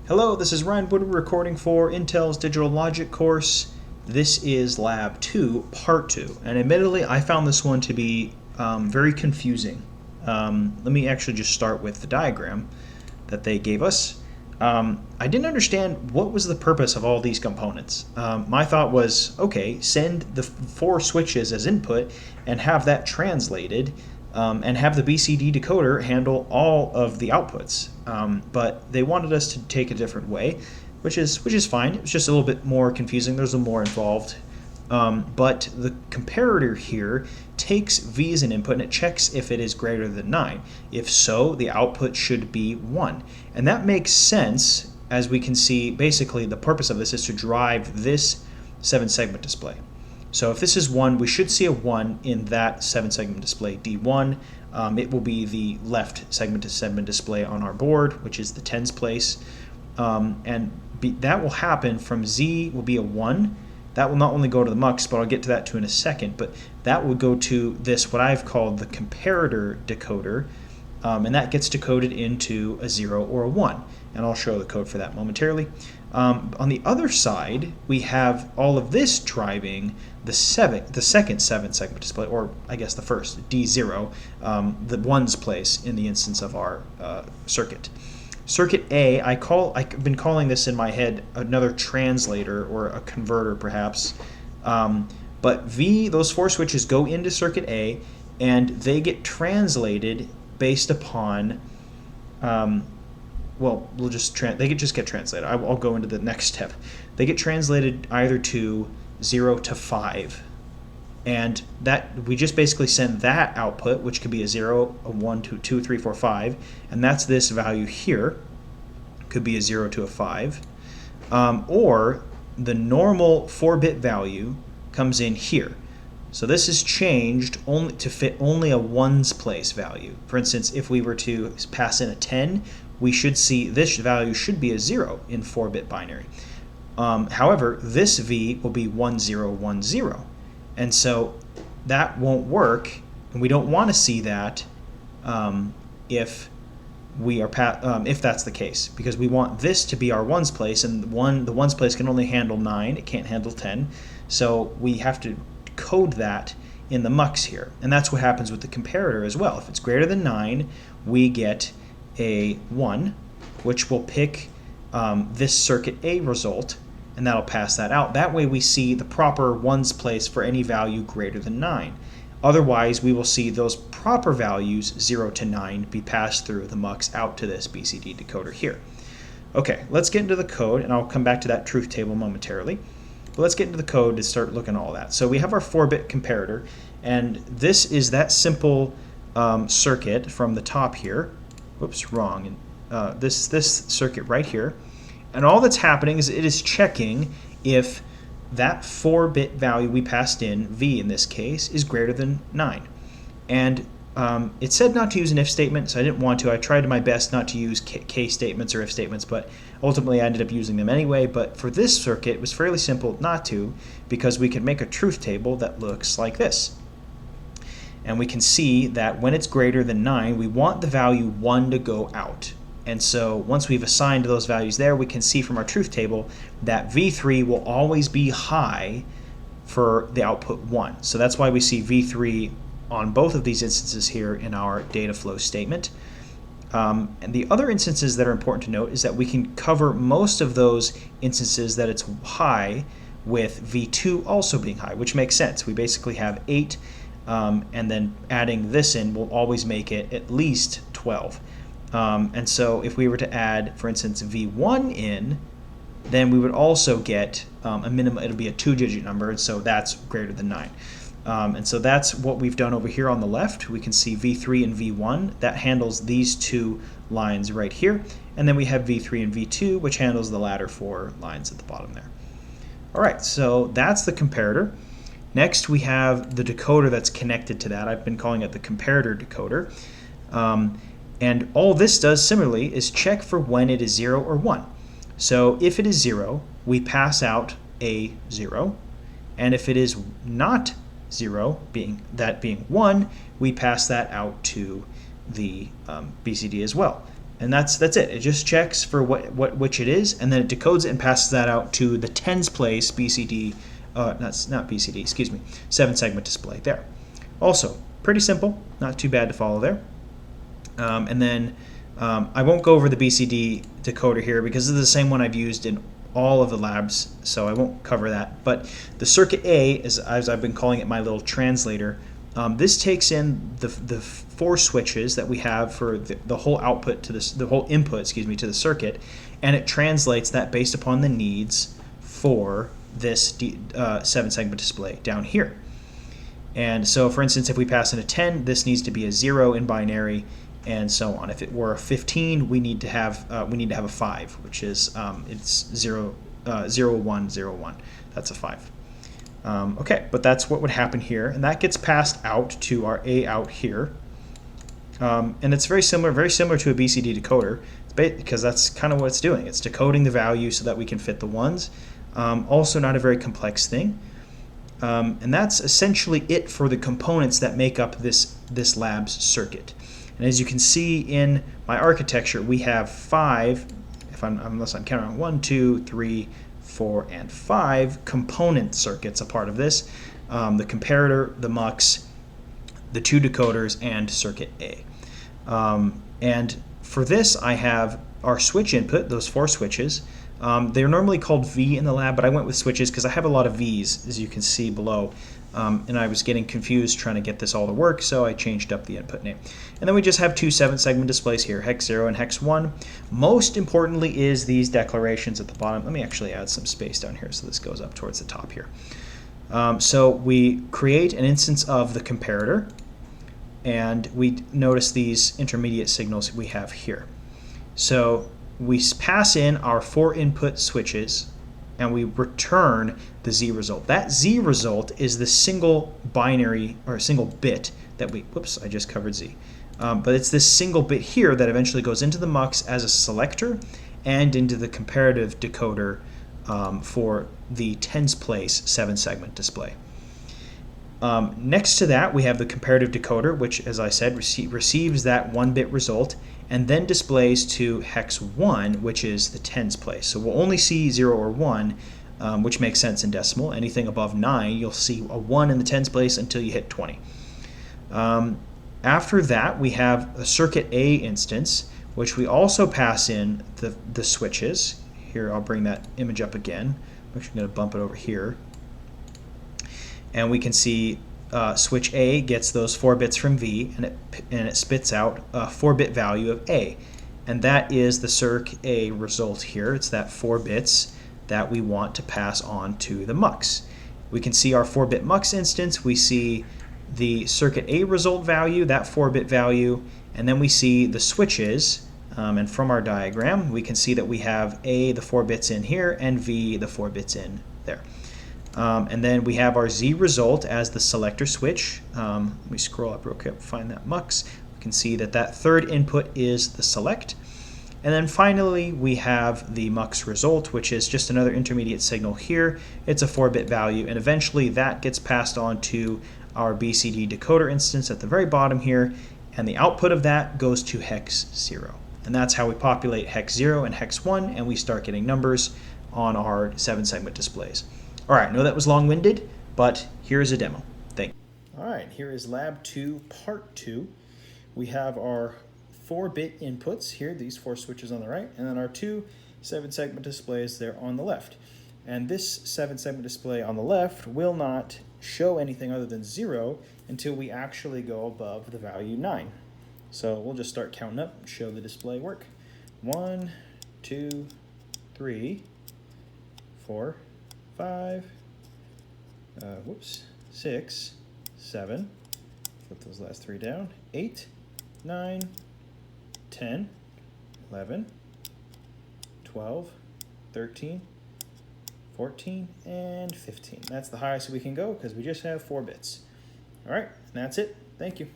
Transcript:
Hello, this is Ryan Woodward recording for Intel's Digital Logic course. This is Lab 2, Part 2, and admittedly I found this one to be very confusing. Let me actually just start with the diagram that they gave us. I didn't understand what was the purpose of all these components. My thought was, okay, send the 4 switches as input and have that translated and have the BCD decoder handle all of the outputs. But they wanted us to take a different way, which is fine. It's just a little bit more confusing. There's a more involved. But the comparator here takes V as an input and it checks if it is greater than 9. If so, the output should be 1. And that makes sense, as we can see. Basically, the purpose of this is to drive this 7-segment display. So if this is 1, we should see a 1 in that 7-segment display, D1. It will be the left segment-to-segment display on our board, which is the tens place. That will happen from Z will be a 1. That will not only go to the mux, but I'll get to that too in a second, but that will go to this, what I've called the comparator decoder, and that gets decoded into a 0 or a 1. And I'll show the code for that momentarily. On the other side, we have all of this driving the second 7-segment display, or I guess the first, D0, the ones place in the instance of our circuit. Circuit A, I've been calling this in my head another translator or a converter perhaps, but those 4 switches go into circuit A and they get translated based upon well, they just get translated. I'll go into the next step. They get translated either to 0 to 5, and that we just basically send that output, which could be a 0, a 1, 2, 3, 4, 5, and that's this value here. Could be a 0 to a 5, or the normal 4-bit value comes in here. So this is changed only to fit only a ones place value. For instance, if we were to pass in a 10, we should see this value should be a 0 in 4-bit binary. However, this V will be 1010, and so that won't work, and we don't want to see that if that's the case, because we want this to be our ones place, and the ones place can only handle 9, it can't handle 10, so we have to code that in the mux here, and that's what happens with the comparator as well. If it's greater than 9, we get a 1, which will pick this circuit A result, and that'll pass that out. That way we see the proper ones place for any value greater than 9. Otherwise, we will see those proper values, 0 to 9, be passed through the mux out to this BCD decoder here. Okay, let's get into the code, and I'll come back to that truth table momentarily. But let's get into the code to start looking at all that. So we have our 4-bit comparator, and this is that simple circuit from the top here. Whoops, wrong. This circuit right here. And all that's happening is it is checking if that 4-bit value we passed in, V in this case, is greater than 9. And it said not to use an if statement, so I didn't want to. I tried my best not to use case statements or if statements, but ultimately I ended up using them anyway. But for this circuit, it was fairly simple not to, because we could make a truth table that looks like this. And we can see that when it's greater than 9, we want the value 1 to go out. And so once we've assigned those values there, we can see from our truth table that V3 will always be high for the output 1. So that's why we see V3 on both of these instances here in our data flow statement. And the other instances that are important to note is that we can cover most of those instances that it's high with V2 also being high, which makes sense. We basically have 8, and then adding this in will always make it at least 12. And so if we were to add, for instance, V1 in, then we would also get a minimum, it'll be a 2-digit number, and so that's greater than 9. And so that's what we've done over here on the left. We can see V3 and V1. That handles these 2 lines right here. And then we have V3 and V2, which handles the latter 4 lines at the bottom there. All right, so that's the comparator. Next, we have the decoder that's connected to that. I've been calling it the comparator decoder. And all this does similarly is check for when it is 0 or 1. So if it is 0, we pass out a 0. And if it is not 0, being 1, we pass that out to the BCD as well. And that's it. It just checks for which it is, and then it decodes it and passes that out to the tens place BCD, not BCD, excuse me, 7-segment display there. Also, pretty simple, not too bad to follow there. And then I won't go over the BCD decoder here because it's the same one I've used in all of the labs, so I won't cover that. But the circuit A, as I've been calling it, my little translator, this takes in the 4 switches that we have for the whole output to this, the whole input, excuse me, to the circuit, and it translates that based upon the needs for this 7-segment display down here. And so, for instance, if we pass in a 10, this needs to be a 0 in binary, and so on. If it were a 15, we need to have a 5, which is it's 0, 0, 1, 0, 1. That's a 5. Okay, but that's what would happen here, and that gets passed out to our A out here. And it's very similar to a BCD decoder, because that's kind of what it's doing. It's decoding the value so that we can fit the ones. Also, not a very complex thing. And that's essentially it for the components that make up this lab's circuit. And as you can see in my architecture, we have 5, unless I'm counting on 1, 2, 3, 4, and 5 component circuits a part of this. The comparator, the mux, the 2 decoders, and circuit A. And for this, I have our switch input, those 4 switches. They're normally called V in the lab, but I went with switches because I have a lot of V's, as you can see below. And I was getting confused trying to get this all to work, so I changed up the input name. And then we just have 2 7-segment displays here, hex 0 and hex 1. Most importantly is these declarations at the bottom. Let me actually add some space down here so this goes up towards the top here. So we create an instance of the comparator, and we notice these intermediate signals we have here. So we pass in our 4 input switches, and we return the Z result. That Z result is the single binary, or single bit that we, whoops, I just covered Z. But it's this single bit here that eventually goes into the mux as a selector and into the comparative decoder for the tens place 7-segment display. Next to that, we have the comparative decoder, which, as I said, receives that 1-bit result and then displays to hex 1, which is the tens place. So we'll only see 0 or 1, which makes sense in decimal. Anything above 9, you'll see a 1 in the tens place until you hit 20. After that, we have a circuit A instance, which we also pass in the switches. Here, I'll bring that image up again. I'm actually going to bump it over here. And we can see switch A gets those 4 bits from V, and it spits out a 4-bit value of A. And that is the circ A result here. It's that 4 bits that we want to pass on to the mux. We can see our 4-bit mux instance. We see the circuit A result value, that 4-bit value, and then we see the switches. And from our diagram, we can see that we have A, the 4 bits in here, and V, the 4 bits in there. And then we have our Z result as the selector switch. Let me scroll up real quick, find that mux. We can see that that 3rd input is the select. And then finally, we have the mux result, which is just another intermediate signal here. It's a 4-bit value, and eventually that gets passed on to our BCD decoder instance at the very bottom here, and the output of that goes to hex 0. And that's how we populate hex 0 and hex 1, and we start getting numbers on our 7-segment displays. All right, I know that was long-winded, but here's a demo. Thank you. All right, here is Lab 2, Part 2. We have our 4-bit inputs here, these 4 switches on the right, and then our 2 7-segment displays there on the left. And this 7-segment display on the left will not show anything other than 0 until we actually go above the value 9. So we'll just start counting up and show the display work. 1, 2, 3, 4, 5, 6, 7, flip those last 3 down, 8, 9, 10, 11, 12, 13, 14, and 15. That's the highest we can go because we just have 4 bits. All right, and that's it. Thank you.